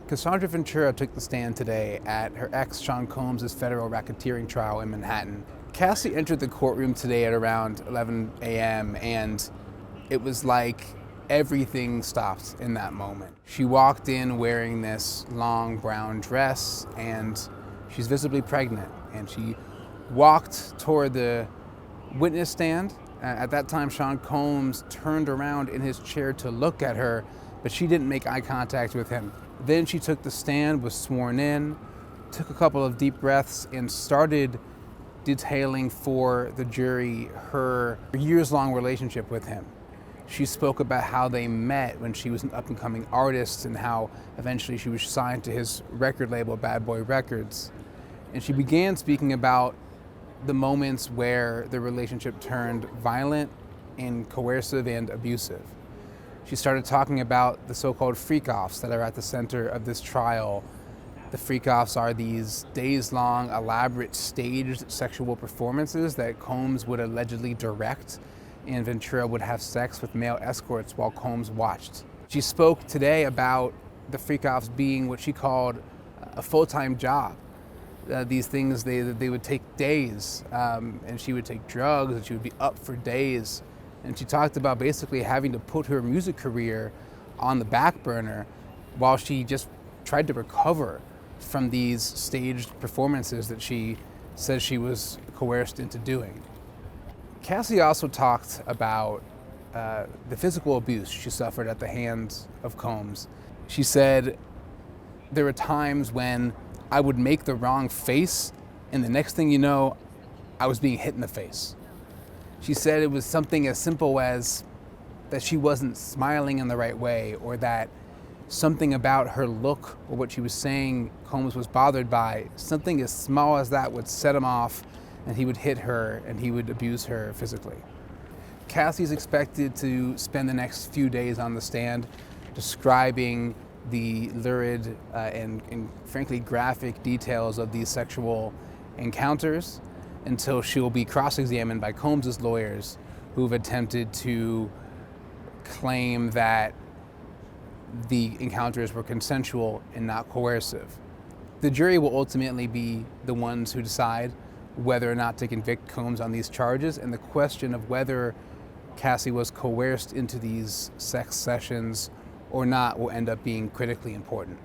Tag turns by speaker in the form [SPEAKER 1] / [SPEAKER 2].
[SPEAKER 1] Cassie Ventura took the stand today at her ex Sean Combs' federal racketeering trial in Manhattan. Cassie entered the courtroom today at around 11 a.m. and it was like everything stopped in that moment. She walked in wearing this long brown dress and she's visibly pregnant, and she walked toward the witness stand. At that time, Sean Combs turned around in his chair to look at her, but she didn't make eye contact with him. Then she took the stand, was sworn in, took a couple of deep breaths, and started detailing for the jury her years-long relationship with him. She spoke about how they met when she was an up-and-coming artist and how eventually she was signed to his record label, Bad Boy Records. And she began speaking about the moments where the relationship turned violent and coercive and abusive. She started talking about the so-called freak-offs that are at the center of this trial. The freak-offs are these days-long, elaborate, staged sexual performances that Combs would allegedly direct, and Ventura would have sex with male escorts while Combs watched. She spoke today about the freak-offs being what she called a full-time job. These things, they would take days, and she would take drugs, and she would be up for days. And she talked about basically having to put her music career on the back burner while she just tried to recover from these staged performances that she says she was coerced into doing. Cassie also talked about the physical abuse she suffered at the hands of Combs. She said, there were times when I would make the wrong face, and the next thing you know, I was being hit in the face. She said it was something as simple as that she wasn't smiling in the right way, or that something about her look or what she was saying Combs was bothered by. Something as small as that would set him off, and he would hit her and he would abuse her physically. Cassie's expected to spend the next few days on the stand describing the lurid and frankly graphic details of these sexual encounters until she will be cross-examined by Combs' lawyers, who've attempted to claim that the encounters were consensual and not coercive. The jury will ultimately be the ones who decide whether or not to convict Combs on these charges, and the question of whether Cassie was coerced into these sex sessions or not will end up being critically important.